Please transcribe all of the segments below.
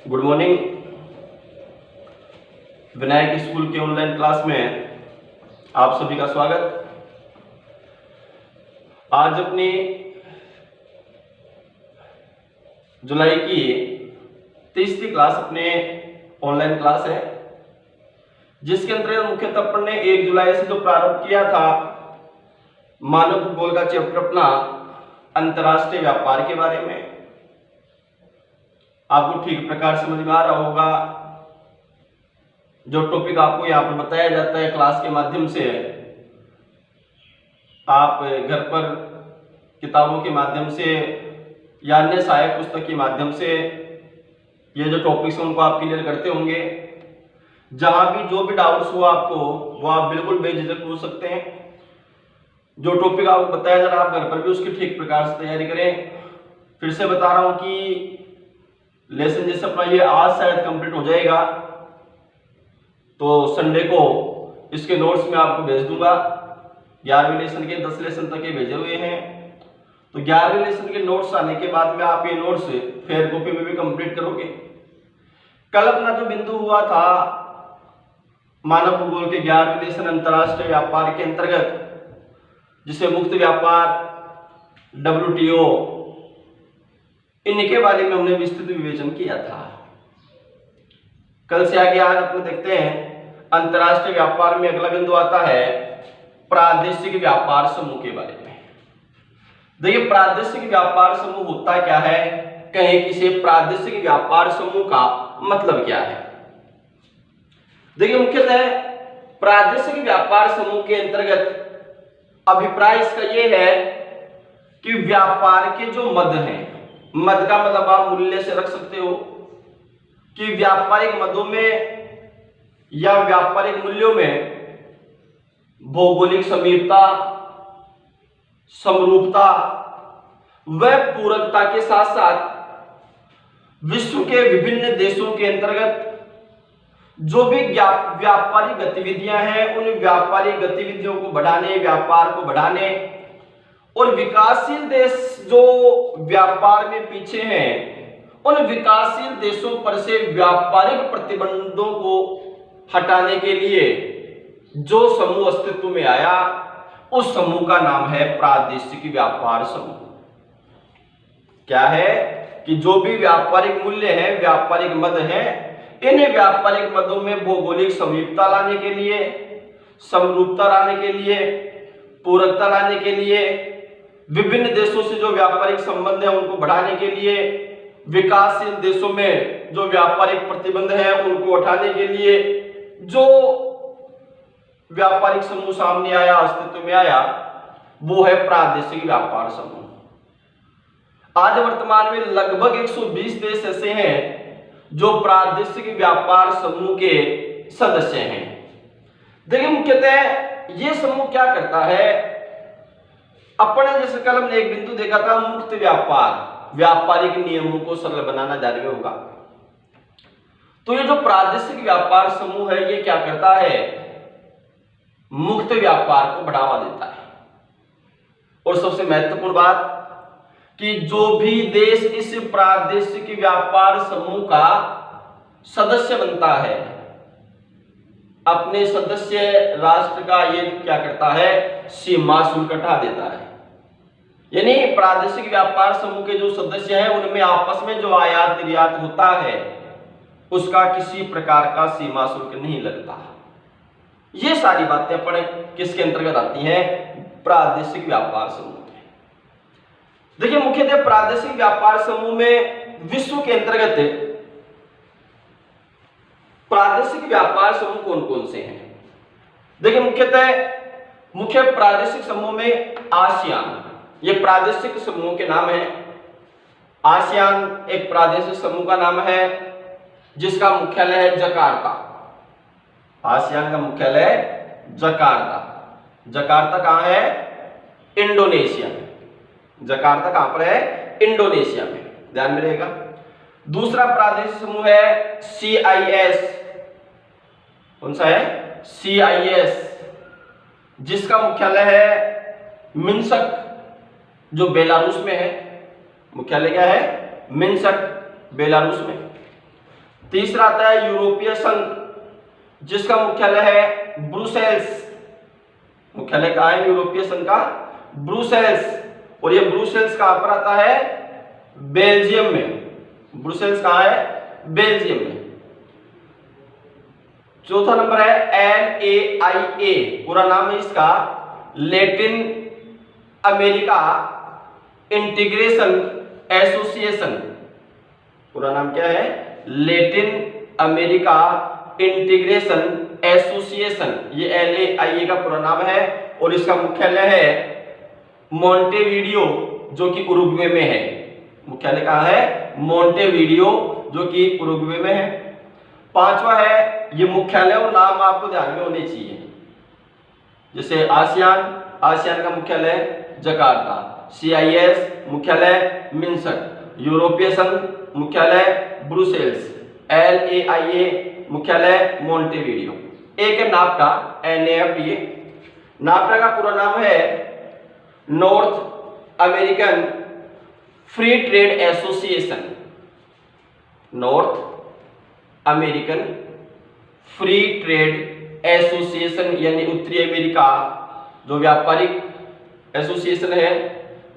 Good morning. Vinayak school के online class में आप सभी का स्वागत। आज अपनी जुलाई की 30वीं क्लास अपने ऑनलाइन क्लास है, जिसके अंतर्गत मुख्यतः अपन ने 1 जुलाई से जो प्रारंभ किया था मानव भूगोल का चैप्टर अपना अंतरराष्ट्रीय व्यापार के बारे में, आपको ठीक प्रकार समझ में आ रहा होगा। जो टॉपिक आपको यहाँ पर बताया जाता है क्लास के माध्यम से, आप घर पर किताबों के माध्यम से या अन्य सहायक पुस्तक के माध्यम से ये जो टॉपिक्स हैं उनको आप क्लियर करते होंगे। जहां भी जो भी डाउट्स हो आपको, वो आप बिल्कुल बेझिझक पूछ सकते हैं। जो टॉपिक आपको बताया जा रहा है आप घर पर भी उसकी ठीक प्रकार से तैयारी करें। फिर से बता रहा हूं कि लेसन जैसे अपना ये आज शायद कंप्लीट हो जाएगा, तो संडे को इसके नोट्स में आपको भेज दूंगा। 11वें लेसन के 10 लेसन तक ये भेजे हुए हैं, तो 11वें लेसन के नोट्स आने के बाद में आप ये नोट्स फेयर कॉपी में भी कंप्लीट करोगे। कल अपना जो बिंदु हुआ था मानव भूगोल के 11वें लेसन अंतरराष्ट्रीय व्यापार के अंतर्गत, जिसे मुक्त व्यापार, WTO, इनके बारे में हमने विस्तृत विवेचन किया था। कल से आगे आज अपने देखते हैं अंतरराष्ट्रीय व्यापार में अगला बिंदु आता है प्रादेशिक व्यापार समूह के बारे में। देखिए, प्रादेशिक व्यापार समूह होता क्या है, कहें किसी प्रादेशिक व्यापार समूह का मतलब क्या है। देखिए, मुख्यतः प्रादेशिक व्यापार समूह के अंतर्गत अभिप्राय इसका यह है कि व्यापार के जो मद हैं, मद का मतलब आप मूल्य से रख सकते हो कि व्यापारिक मदों में या व्यापारिक मूल्यों में भौगोलिक समीपता, समरूपता व पूरकता के साथ साथ विश्व के विभिन्न देशों के अंतर्गत जो भी व्यापारिक गतिविधियां हैं, उन व्यापारिक गतिविधियों को बढ़ाने, व्यापार को बढ़ाने, और विकासशील देश जो व्यापार में पीछे हैं, उन विकासशील देशों पर से व्यापारिक प्रतिबंधों को हटाने के लिए जो समूह अस्तित्व में आया, उस समूह का नाम है प्रादेशिक व्यापार समूह। क्या है कि जो भी व्यापारिक मूल्य हैं, व्यापारिक मद हैं, इन व्यापारिक मदों में भौगोलिक समीपता लाने के लिए, समरूपता लाने के लिए, पूरकता लाने के लिए, विभिन्न देशों से जो व्यापारिक संबंध है उनको बढ़ाने के लिए, विकासशील देशों में जो व्यापारिक प्रतिबंध है उनको उठाने के लिए जो व्यापारिक समूह सामने आया, अस्तित्व में आया, वो है प्रादेशिक व्यापार समूह। आज वर्तमान में लगभग 120 देश ऐसे हैं जो प्रादेशिक व्यापार समूह के सदस्य हैं। देखिए, मुख्यतः ये समूह क्या करता है, अपने जैसे कल हमने एक बिंदु देखा था मुक्त व्यापार, व्यापारिक नियमों को सरल बनाना जारी होगा। तो ये जो प्रादेशिक व्यापार समूह है, ये क्या करता है, मुक्त व्यापार को बढ़ावा देता है। और सबसे महत्वपूर्ण बात कि जो भी देश इस प्रादेशिक व्यापार समूह का सदस्य बनता है, अपने सदस्य राष्ट्र का ये क्या करता है, सीमा शुल्क हटा देता है। यानी प्रादेशिक व्यापार समूह के जो सदस्य हैं उनमें आपस में जो आयात निर्यात होता है उसका किसी प्रकार का सीमा शुल्क नहीं लगता। ये सारी बातें अपने किसके अंतर्गत आती हैं, प्रादेशिक व्यापार समूह में। देखिए, मुख्यतः प्रादेशिक व्यापार समूह में विश्व के अंतर्गत प्रादेशिक व्यापार समूह कौन कौन से हैं। देखिए, मुख्य प्रादेशिक समूह में आसियान, ये प्रादेशिक समूह के नाम है। आसियान एक प्रादेशिक समूह का नाम है जिसका मुख्यालय है जकार्ता। आसियान का मुख्यालय जकार्ता। जकार्ता कहां है, इंडोनेशिया में। जकार्ता कहां पर है, इंडोनेशिया में, ध्यान में रहेगा। दूसरा प्रादेशिक समूह है CIS। कौन सा है, CIS, जिसका मुख्यालय है मिन्स्क, जो बेलारूस में है। मुख्यालय क्या है, मिन्स्क, बेलारूस में। तीसरा आता है यूरोपीय संघ, जिसका मुख्यालय है ब्रुसेल्स। मुख्यालय कहाँ है यूरोपीय संघ का? ब्रुसेल्स। और ये ब्रुसेल्स कहां पर आता है? बेल्जियम में। ब्रुसेल्स कहां है? बेल्जियम में। चौथा नंबर है LAIA, पूरा नाम है इसका लैटिन अमेरिका इंटीग्रेशन एसोसिएशन। पूरा नाम क्या है? Latin America integration association. ये LAIA का पूरा नाम है और इसका मुख्यालय है मोंटेवीडियो, जो कि उरुग्वे में है। मुख्यालय कहां है? मोंटेवीडियो, जो कि उरुग्वे में है। पांचवा है, ये मुख्यालय और नाम आपको ध्यान में होने चाहिए, जैसे आसियान का मुख्यालय जकार्ता, CIS मुख्यालय मिन्स्क, यूरोपीय संघ मुख्यालय ब्रुसेल्स, LAIA मुख्यालय मोंटेवीडियो। एक है नाफ्टा, NAFTA। नाफ्टा का पूरा नाम है north American Free Trade association. North American Free Trade association, यानी उत्तरी अमेरिका जो व्यापारिक एसोसिएशन है,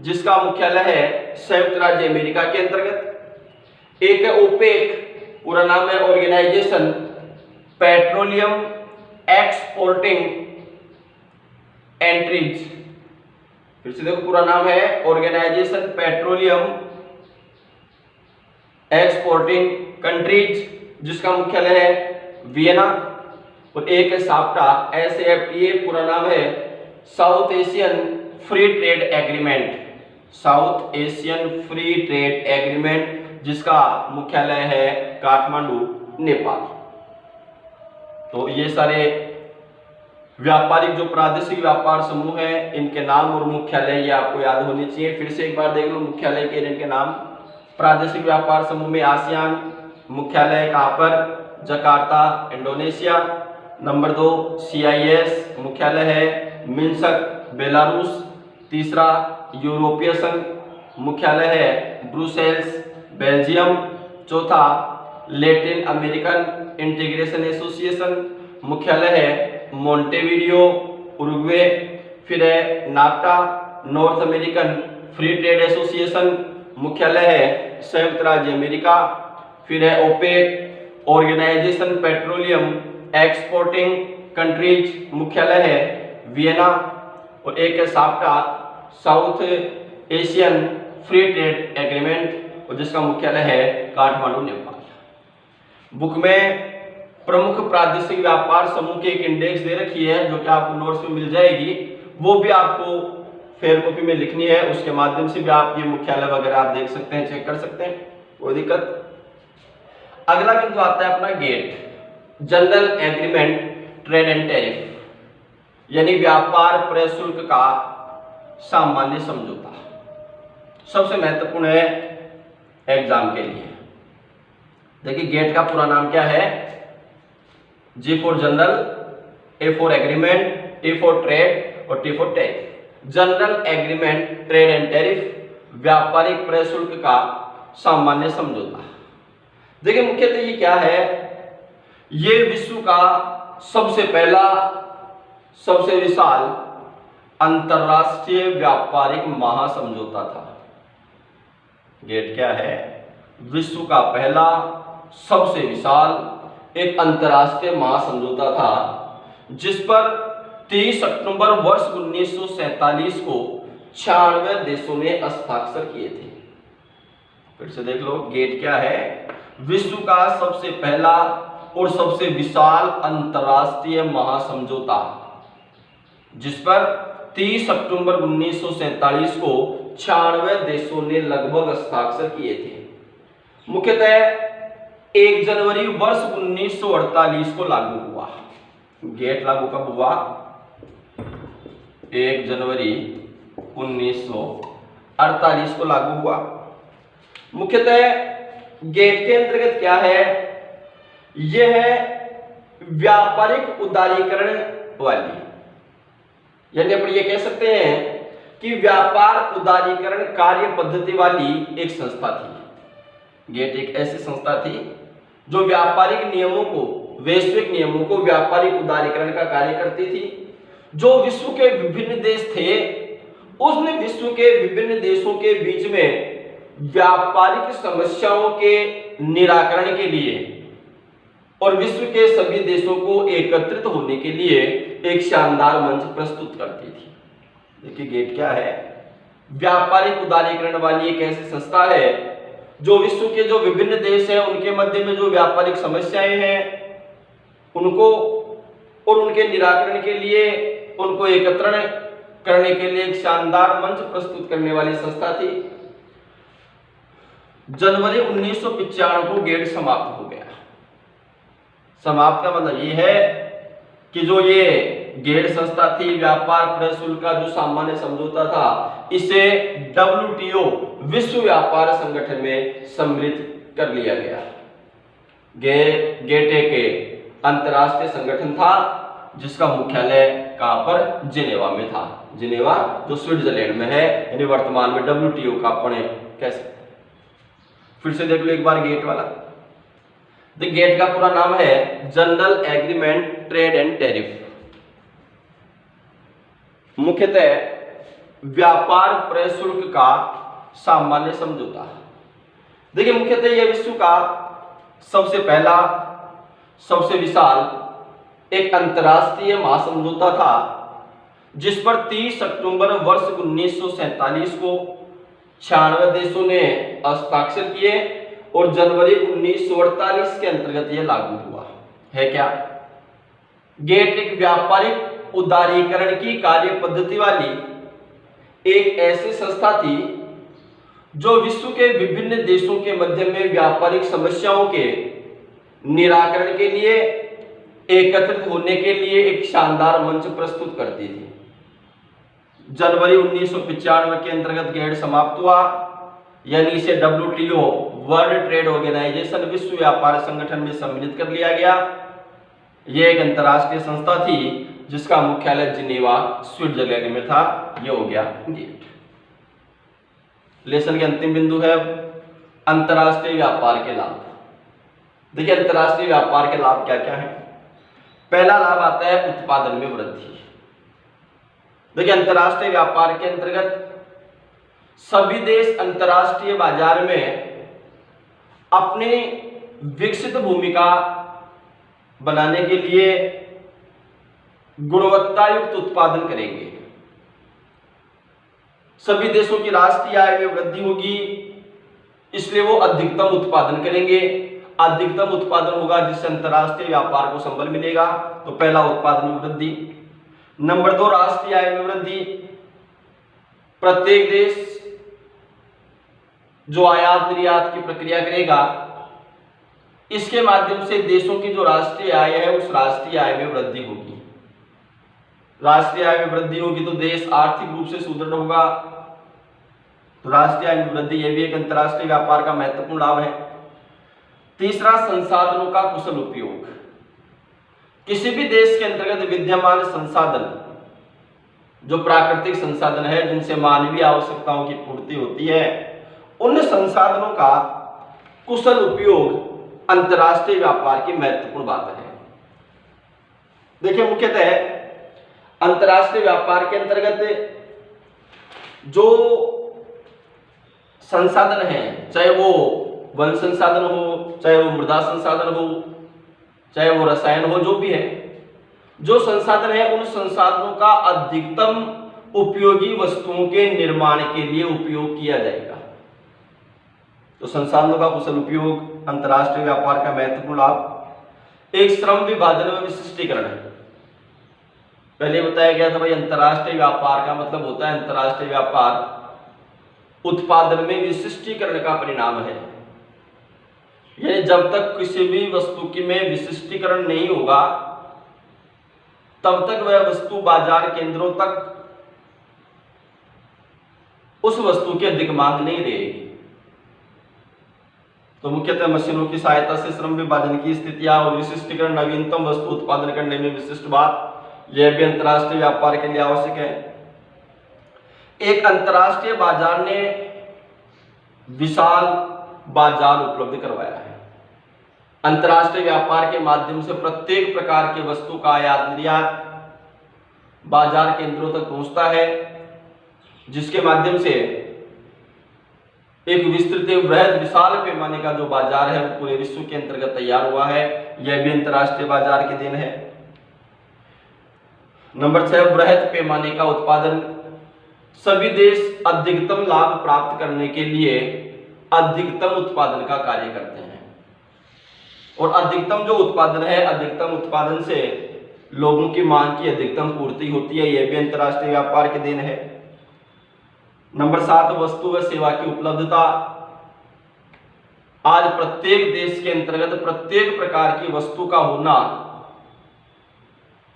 जिसका मुख्यालय है संयुक्त राज्य अमेरिका के अंतर्गत। एक है ओपेक, पूरा नाम है ऑर्गेनाइजेशन पेट्रोलियम एक्सपोर्टिंग एंट्रीज। फिर से देखो, पूरा नाम है ऑर्गेनाइजेशन पेट्रोलियम एक्सपोर्टिंग कंट्रीज, जिसका मुख्यालय है वियना। और एक है साफ्टा, SAFTA, पूरा नाम है south Asian Free Trade agreement. South Asian Free Trade agreement, जिसका मुख्यालय है काठमांडू, नेपाल। तो ये सारे व्यापारिक जो प्रादेशिक व्यापार समूह है, इनके नाम और मुख्यालय ये आपको याद होने चाहिए। फिर से एक बार देख लो मुख्यालय के इनके नाम। प्रादेशिक व्यापार समूह में आसियान, मुख्यालय कहां पर? Jakarta, Indonesia. नंबर 2 CIS, मुख्यालय है मिन्स्क, बेलारूस। तीसरा यूरोपीय संघ, मुख्यालय है ब्रुसेल्स, बेल्जियम। चौथा लैटिन अमेरिकन इंटीग्रेशन एसोसिएशन, मुख्यालय है मोंटेवीडियो, उरुग्वे। फिर है NAFTA, North American Free Trade Association, मुख्यालय है संयुक्त राज्य अमेरिका। फिर है OPEC, Organisation Petroleum Exporting Countries, मुख्यालय है वियना। और एक है SAFTA, South Asian Free Trade Agreement, और जिसका मुख्यालय है काठमांडू, नेपाल। बुक में प्रमुख प्रादेशिक व्यापार समूह की एक इंडेक्स दे रखी है, जो कि आपको नोट्स में मिल जाएगी। वो भी आपको फेयर कॉपी में लिखनी है, उसके माध्यम से भी आप ये मुख्यालय वगैरह आप देख सकते हैं, चेक कर सकते हैं, कोई दिक्कत। अगला बिंदु आता है अपना GATT, General Agreement Trade and Tariff, यानी व्यापार प्रशुल्क का सामान्य समझौता। सबसे महत्वपूर्ण है एग्जाम के लिए। देखिए गेट का पूरा नाम क्या है? G for general, A for agreement, T for trade और T for tariff. General Agreement Trade and tariff, व्यापारिक प्रशुल्क का सामान्य समझौता। देखिए मुख्यतः ये क्या है? ये विश्व का सबसे पहला, सबसे विशाल अंतरराष्ट्रीय व्यापारिक महासमझौता था। गेट क्या है? विश्व का पहला, सबसे विशाल एक अंतरराष्ट्रीय महासमझौता था, जिस पर 30 अक्टूबर वर्ष 1947 को 96 देशों ने हस्ताक्षर किए थे। फिर से देख लो, गेट क्या है? विश्व का सबसे पहला और सबसे विशाल अंतरराष्ट्रीय महासमझौता, जिस पर 30 अक्टूबर 1947 को 96 देशों ने लगभग हस्ताक्षर किए थे। मुख्यतः 1 जनवरी वर्ष 1948 को लागू हुआ। गेट लागू कब हुआ? 1 जनवरी 1948 को लागू हुआ। मुख्यतः गेट के अंतर्गत क्या है? यह है व्यापारिक उदारीकरण वाली, यानी अपन ये कह सकते हैं कि व्यापार उदारीकरण कार्य पद्धति वाली एक संस्था थी। गेट एक ऐसी संस्था थी जो व्यापारिक नियमों को, वैश्विक नियमों को व्यापारिक उदारीकरण का कार्य करती थी। जो विश्व के विभिन्न देश थे, उसने विश्व के विभिन्न देशों के बीच में व्यापारिक समस्याओं के निराकरण के लिए और विश्व के सभी देशों को एकत्रित होने के लिए एक शानदार मंच प्रस्तुत करती थी। देखिए गेट क्या है? व्यापारिक उदारीकरण वाली एक ऐसी संस्था है जो विश्व के जो विभिन्न देश हैं उनके मध्य में जो व्यापारिक समस्याएं हैं उनको और उनके निराकरण के लिए, उनको एकत्रण करने के लिए एक शानदार मंच प्रस्तुत करने वाली संस्था थी। जनवरी 1995 को गेट समाप्त हो गया। समाप्त का मतलब ये है कि जो ये गेट संस्था थी, व्यापार प्रशुल्क का जो सामान्य समझौता था, इसे WTO विश्व व्यापार संगठन में सम्मिलित कर लिया गया। गेट एक अंतरराष्ट्रीय संगठन था जिसका मुख्यालय कहां पर? जिनेवा में था। जिनेवा जो स्विट्जरलैंड में है, यानी वर्तमान में WTO का अपन कह सकते हैं। फिर से देख लो एक बार गेट वाला। गेट का पूरा नाम है general Agreement Trade and tariff. मुख्यतः व्यापार प्रशुल्क का सामान्य समझौता। देखिए मुख्यतः यह विश्व का सबसे पहला, सबसे विशाल एक अंतरराष्ट्रीय महासमझौता था जिस पर 30 अक्टूबर वर्ष 1947 को 96 देशों ने हस्ताक्षर किए और जनवरी 1948 के अंतर्गत यह लागू हुआ है। क्या? गेट एक व्यापारिक उदारीकरण की कार्य पद्धति वाली एक ऐसी संस्था थी जो विश्व के विभिन्न देशों के मध्य में व्यापारिक समस्याओं के निराकरण के लिए, एकत्रित होने के लिए एक शानदार मंच प्रस्तुत करती थी। जनवरी 1995 के अंतर्गत गेट समाप्त हुआ, यानी इसे WTO वर्ल्ड ट्रेड ऑर्गेनाइजेशन विश्व व्यापार संगठन में सम्मिलित कर लिया गया। यह एक अंतरराष्ट्रीय संस्था थी जिसका मुख्यालय जिनेवा स्विट्जरलैंड में था। यह हो गया गेट। लेसन के अंतिम बिंदु है अंतरराष्ट्रीय व्यापार के लाभ। देखिए अंतरराष्ट्रीय व्यापार के लाभ क्या क्या है? पहला लाभ आता है उत्पादन में वृद्धि। देखिए अंतरराष्ट्रीय व्यापार के अंतर्गत सभी देश अंतरराष्ट्रीय बाजार में अपनी विकसित भूमिका बनाने के लिए गुणवत्ता युक्त उत्पादन करेंगे। सभी देशों की राष्ट्रीय आय में वृद्धि होगी, इसलिए वो अधिकतम उत्पादन करेंगे। अधिकतम उत्पादन होगा जिससे अंतरराष्ट्रीय व्यापार को संबल मिलेगा। तो पहला उत्पादन में वृद्धि। नंबर 2 राष्ट्रीय आय में वृद्धि। प्रत्येक देश जो आयात निर्यात की प्रक्रिया करेगा, इसके माध्यम से देशों की जो राष्ट्रीय आय है उस राष्ट्रीय आय में वृद्धि होगी। राष्ट्रीय आय में वृद्धि होगी तो देश आर्थिक रूप से सुदृढ़ होगा। तो राष्ट्रीय आय में वृद्धि यह भी एक अंतरराष्ट्रीय व्यापार का महत्वपूर्ण लाभ है। तीसरा संसाधनों का कुशल उपयोग। किसी भी देश के अंतर्गत विद्यमान संसाधन, जो प्राकृतिक संसाधन है जिनसे मानवीय आवश्यकताओं की पूर्ति होती है, उन संसाधनों का कुशल उपयोग अंतरराष्ट्रीय व्यापार की महत्वपूर्ण बात है। देखिए मुख्यतः अंतरराष्ट्रीय व्यापार के अंतर्गत जो संसाधन है, चाहे वो वन संसाधन हो, चाहे वो मृदा संसाधन हो, चाहे वो रसायन हो, जो भी है, जो संसाधन है उन संसाधनों का अधिकतम उपयोगी वस्तुओं के निर्माण के लिए उपयोग किया जाएगा। तो संसाधनों का कुशल उपयोग अंतरराष्ट्रीय व्यापार का महत्वपूर्ण लाभ। एक श्रम विभाजन व विशिष्टीकरण है। पहले बताया गया था भाई अंतरराष्ट्रीय व्यापार का मतलब होता है, अंतरराष्ट्रीय व्यापार उत्पादन में विशिष्टीकरण का परिणाम है। यानी जब तक किसी भी वस्तु की में विशिष्टीकरण नहीं होगा तब तक वह वस्तु बाजार केंद्रों तक उस वस्तु की अधिक मांग नहीं रहेगी। तो मुख्यतः मशीनों की सहायता से श्रम विभाजन की स्थितियां और विशिष्टीकरण, नवीनतम वस्तु उत्पादन करने में विशिष्ट बात, यह भी अंतरराष्ट्रीय व्यापार के लिए आवश्यक है। एक अंतरराष्ट्रीय बाजार ने विशाल बाजार उपलब्ध करवाया है। अंतर्राष्ट्रीय व्यापार के माध्यम से प्रत्येक प्रकार की वस्तु का आयात निर्यात बाजार केंद्रों तक पहुंचता है, जिसके माध्यम से एक विस्तृत वृहद विशाल पैमाने का जो बाजार है वो पूरे विश्व के अंतर्गत तैयार हुआ है। यह भी अंतर्राष्ट्रीय बाजार की देन है। नंबर 6, वृहद पैमाने का उत्पादन। सभी देश अधिकतम लाभ प्राप्त करने के लिए अधिकतम उत्पादन का कार्य करते हैं, और अधिकतम जो उत्पादन है, अधिकतम उत्पादन से लोगों की मांग की अधिकतम पूर्ति होती है। यह भी अंतर्राष्ट्रीय व्यापार के देन है। नंबर 7, वस्तु व सेवा की उपलब्धता। आज प्रत्येक देश के अंतर्गत प्रत्येक प्रकार की वस्तु का होना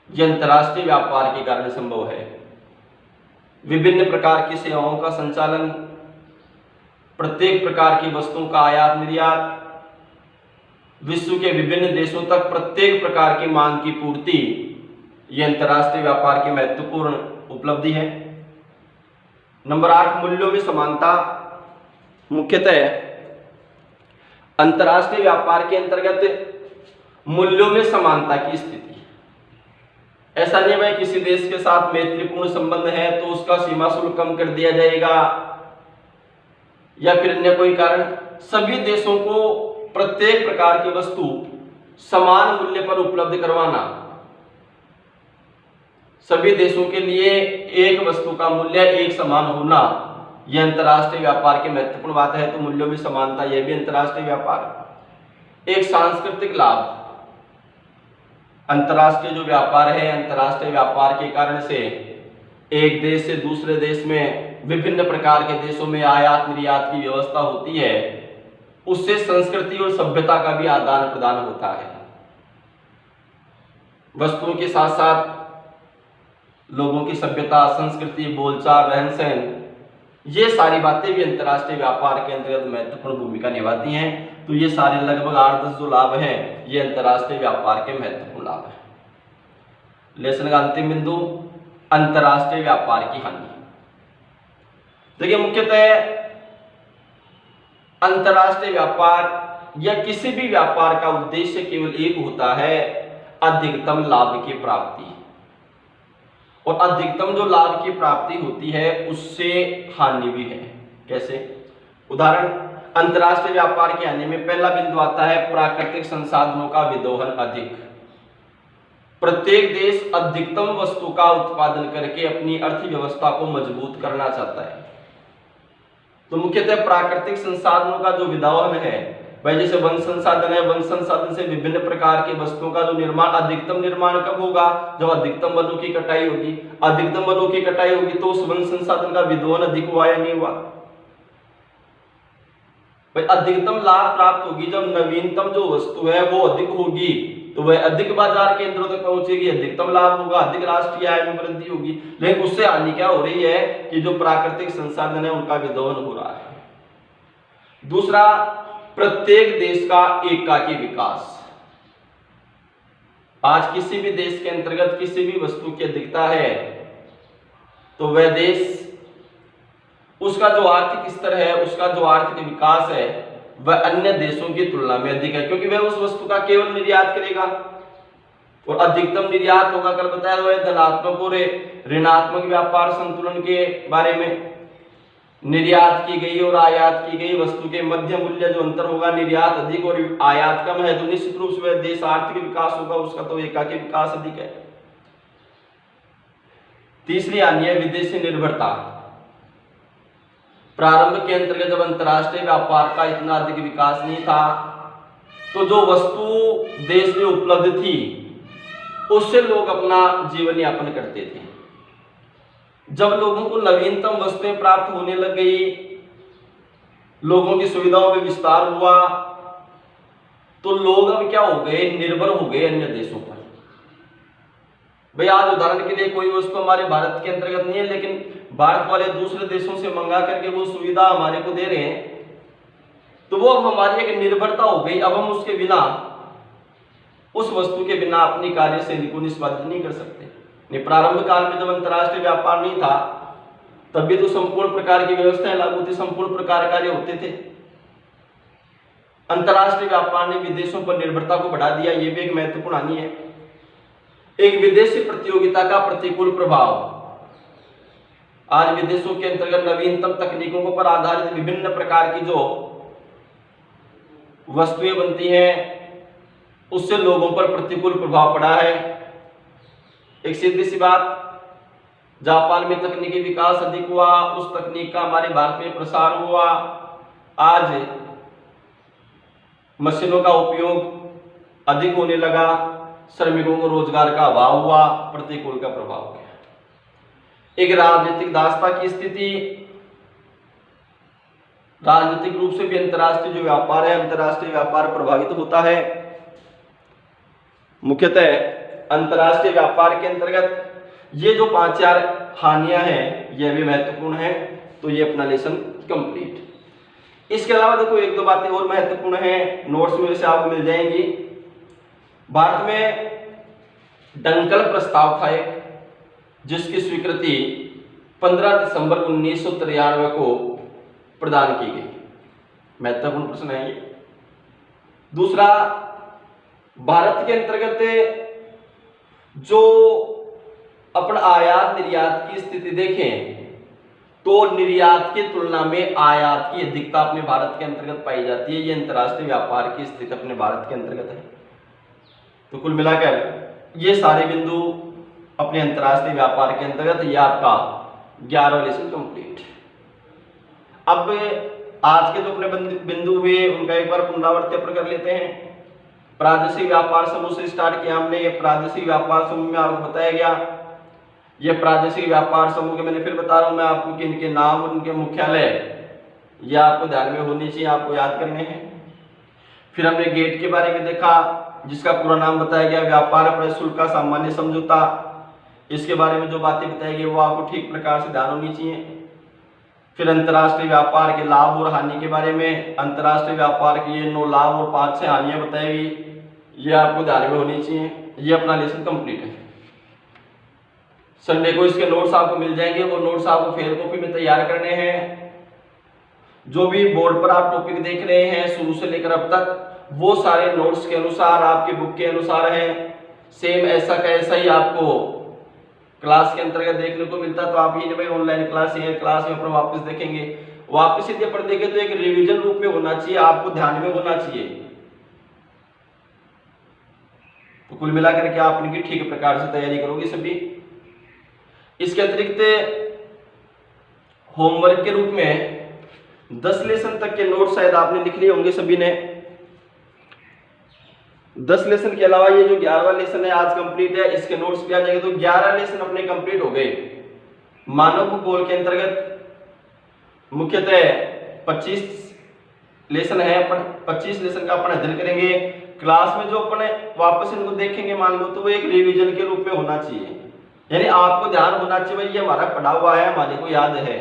यह अंतर्राष्ट्रीय व्यापार के कारण संभव है। विभिन्न प्रकार की सेवाओं का संचालन, प्रत्येक प्रकार की वस्तुओं का आयात निर्यात, विश्व के विभिन्न देशों तक प्रत्येक प्रकार की मांग की पूर्ति, यह अंतर्राष्ट्रीय व्यापार की महत्वपूर्ण उपलब्धि है। नंबर 8, मूल्यों में समानता। मुख्यतः अंतर्राष्ट्रीय व्यापार के अंतर्गत मूल्यों में समानता की स्थिति। ऐसा नहीं है किसी देश के साथ मैत्रीपूर्ण संबंध है तो उसका सीमा शुल्क कम कर दिया जाएगा या फिर अन्य कोई कारण। सभी देशों को प्रत्येक प्रकार की वस्तु समान मूल्य पर उपलब्ध करवाना, सभी देशों के लिए एक वस्तु का मूल्य एक समान होना, यह अंतर्राष्ट्रीय व्यापार की महत्वपूर्ण बात है। तो मूल्यों में समानता, यह भी अंतर्राष्ट्रीय व्यापार। एक सांस्कृतिक लाभ। अंतर्राष्ट्रीय जो व्यापार है, अंतर्राष्ट्रीय व्यापार के कारण से एक देश से दूसरे देश में विभिन्न प्रकार के देशों में आयात निर्यात की व्यवस्था होती है, उससे संस्कृति और सभ्यता का भी आदान प्रदान होता है। वस्तुओं के साथ साथ लोगों की सभ्यता, संस्कृति, बोलचाल, रहन सहन, ये सारी बातें भी अंतर्राष्ट्रीय व्यापार के अंतर्गत महत्वपूर्ण भूमिका निभाती हैं। तो ये सारे लगभग 8-10 जो लाभ हैं, ये अंतर्राष्ट्रीय व्यापार के महत्वपूर्ण लाभ हैं। लेसन का अंतिम बिंदु, अंतर्राष्ट्रीय व्यापार की हानि। देखिए, मुख्यतः अंतर्राष्ट्रीय व्यापार या किसी भी व्यापार का उद्देश्य केवल एक होता है, अधिकतम लाभ की प्राप्ति। और अधिकतम जो लाभ की प्राप्ति होती है उससे हानि भी है। कैसे? उदाहरण, अंतर्राष्ट्रीय व्यापार की हानि में पहला बिंदु आता है प्राकृतिक संसाधनों का विदोहन अधिक। प्रत्येक देश अधिकतम वस्तु का उत्पादन करके अपनी अर्थव्यवस्था को मजबूत करना चाहता है। तो मुख्यतः प्राकृतिक संसाधनों का जो विदोहन है, भाई जैसे वन संसाधन है, वन संसाधन से विभिन्न प्रकार की वस्तुओं का जो निर्माण, अधिकतम निर्माण कब होगा? जब अधिकतम वनों की कटाई होगी। अधिकतम वनों की कटाई होगी तो उस वन संसाधन का विदोहन अधिक हुआ या नहीं हुआ? भाई अधिकतम लाभ प्राप्त होगी जब नवीनतम जो वस्तु है वो अधिक होगी, तो वह अधिक बाजार केंद्रों तक पहुंचेगी, अधिकतम लाभ होगा, अधिक राष्ट्रीय आय में वृद्धि होगी। लेकिन उससे हानि क्या हो रही है कि जो प्राकृतिक संसाधन है उनका विदोहन हो रहा है। दूसरा, प्रत्येक देश का एकाकी विकास। आज किसी भी देश के अंतर्गत किसी भी वस्तु की अधिकता है तो वह देश, उसका जो आर्थिक स्तर है, उसका जो आर्थिक विकास है वह अन्य देशों की तुलना में अधिक है, क्योंकि वह उस वस्तु का केवल निर्यात करेगा और अधिकतम निर्यात होगा। कल बताया हुआ है धनात्मक और ऋणात्मक व्यापार संतुलन के बारे में। निर्यात की गई और आयात की गई वस्तु के मध्य मूल्य जो अंतर होगा, निर्यात अधिक और आयात कम है, तो निश्चित रूप से वह देश आर्थिक विकास होगा, उसका तो एकाकी विकास अधिक है। तीसरी हानि है विदेशी निर्भरता। प्रारंभ के अंतर्गत जब अंतर्राष्ट्रीय व्यापार का इतना अधिक विकास नहीं था तो जो वस्तु देश में उपलब्ध थी उससे लोग अपना जीवन यापन करते थे। जब लोगों को नवीनतम वस्तुएं प्राप्त होने लग गई, लोगों की सुविधाओं में विस्तार हुआ, तो लोग अब क्या हो गए? निर्भर हो गए अन्य देशों पर। भाई आज उदाहरण के लिए कोई वस्तु हमारे भारत के अंतर्गत नहीं है, लेकिन भारत वाले दूसरे देशों से मंगा करके वो सुविधा हमारे को दे रहे हैं, तो वो अब हमारी एक निर्भरता हो गई। अब हम उसके बिना, उस वस्तु के बिना अपनी कार्यशैली को निष्पादित नहीं कर सकते। प्रारंभ काल में जब अंतर्राष्ट्रीय व्यापार नहीं था तब भी तो संपूर्ण प्रकार की व्यवस्थाएं लागू थी, संपूर्ण प्रकार कार्य होते थे। अंतर्राष्ट्रीय व्यापार ने विदेशों पर निर्भरता को बढ़ा दिया, यह भी एक महत्वपूर्ण हानि है। एक विदेशी प्रतियोगिता का प्रतिकूल प्रभाव। आज विदेशों के अंतर्गत नवीनतम तकनीकों पर आधारित विभिन्न प्रकार की जो वस्तुएं बनती हैं, उससे लोगों पर प्रतिकूल प्रभाव पड़ा है। एक सीधी सी बात, जापान में तकनीकी विकास अधिक हुआ, उस तकनीक का हमारे भारत में प्रसार हुआ। आज मशीनों का उपयोग अधिक होने लगा, श्रमिकों को रोजगार का अभाव हुआ, प्रतिकूल का प्रभाव हो गया। एक राजनीतिक दासता की स्थिति। राजनीतिक रूप से भी अंतर्राष्ट्रीय जो व्यापार है, अंतर्राष्ट्रीय व्यापार प्रभावित होता है। मुख्यतः अंतर्राष्ट्रीय व्यापार के अंतर्गत ये जो 5-4 हानियां हैं, यह भी महत्वपूर्ण है। तो ये अपना लेसन कंप्लीट। इसके अलावा देखो 1-2 बातें और महत्वपूर्ण हैं, नोट्स में से आपको मिल जाएंगी। भारत में डंकल प्रस्ताव था एक, जिसकी स्वीकृति 15 दिसंबर 1993 को प्रदान की गई। महत्वपूर्ण प्रश्न है ये। दूसरा, भारत के अंतर्गत जो अपन आयात निर्यात की स्थिति देखें तो निर्यात की तुलना में आयात की अधिकता अपने भारत के अंतर्गत पाई जाती है। ये अंतर्राष्ट्रीय व्यापार की स्थिति अपने भारत के अंतर्गत है। तो कुल मिलाकर ये सारे बिंदु अपने अंतर्राष्ट्रीय व्यापार के अंतर्गत, ये आपका 11वां लेसन कंप्लीट। अब आज के जो अपने बिंदु हुए उनका एक बार पुनरावृत्ति अपन कर लेते हैं। प्रादेशिक व्यापार समूह से स्टार्ट किया हमने। ये प्रादेशिक व्यापार समूह में आपको बताया गया, ये प्रादेशिक व्यापार समूह के मैंने फिर बता रहा हूं मैं आपको कि इनके नाम और इनके मुख्यालय ये आपको ध्यान में होनी चाहिए, आपको याद करने हैं। फिर हमने गेट के बारे में देखा, जिसका पूरा नाम बताया गया व्यापार प्रशुल्क का सामान्य समझौता। इसके बारे में जो बातें बताई गई वो आपको ठीक प्रकार से ध्यान होनी चाहिए। फिर अंतर्राष्ट्रीय व्यापार के लाभ और हानि के बारे में, अंतर्राष्ट्रीय व्यापार के ये 9 लाभ और 5-6 हानियां बताई गई, ये आपको ध्यान में होनी चाहिए। ये अपना लेसन कंप्लीट है। संडे को इसके नोट्स आपको मिल जाएंगे, वो नोट्स आपको फेयर कॉपी में तैयार करने हैं। जो भी बोर्ड पर आप टॉपिक देख रहे हैं शुरू से लेकर अब तक, वो सारे नोट्स के अनुसार, आपके बुक के अनुसार है। सेम ऐसा का ऐसा ही आपको क्लास के अंतर्गत देखने को मिलता। तो आप ये भाई ऑनलाइन क्लास है, क्लास में अपन वापस देखेंगे, वापस यदि अपन देखें तो एक रिवीजन रूप में होना चाहिए, आपको ध्यान में होना चाहिए। तो कुल मिलाकर के आप इनकी ठीक प्रकार से तैयारी करोगे सभी। इसके अतिरिक्त होमवर्क के रूप में 10 लेसन तक के नोट शायद आपने लिख लिए होंगे सभी ने। 10 लेसन के अलावा ये जो 11वां लेसन है आज कंप्लीट है, इसके नोट्स भी आ जाएंगे। तो 11 लेसन अपने कंप्लीट हो गए। मानव भूगोल के अंतर्गत मुख्यतः 25 लेसन है, अपन 25 लेसन का अपन अध्ययन करेंगे। क्लास में जो अपन वापस इनको देखेंगे मान लो, तो वो एक रिवीजन के रूप में होना चाहिए, यानी आपको ध्यान होना चाहिए भाई ये हमारा पढ़ा हुआ है, हमारे को याद है।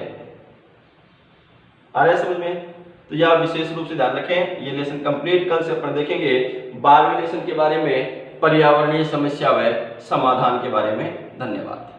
आ रहा है समझ में? तो यह विशेष रूप से ध्यान रखें। ये लेसन कंप्लीट। कल से अपन देखेंगे 12वें लेसन के बारे में, पर्यावरणीय समस्या व समाधान के बारे में। धन्यवाद।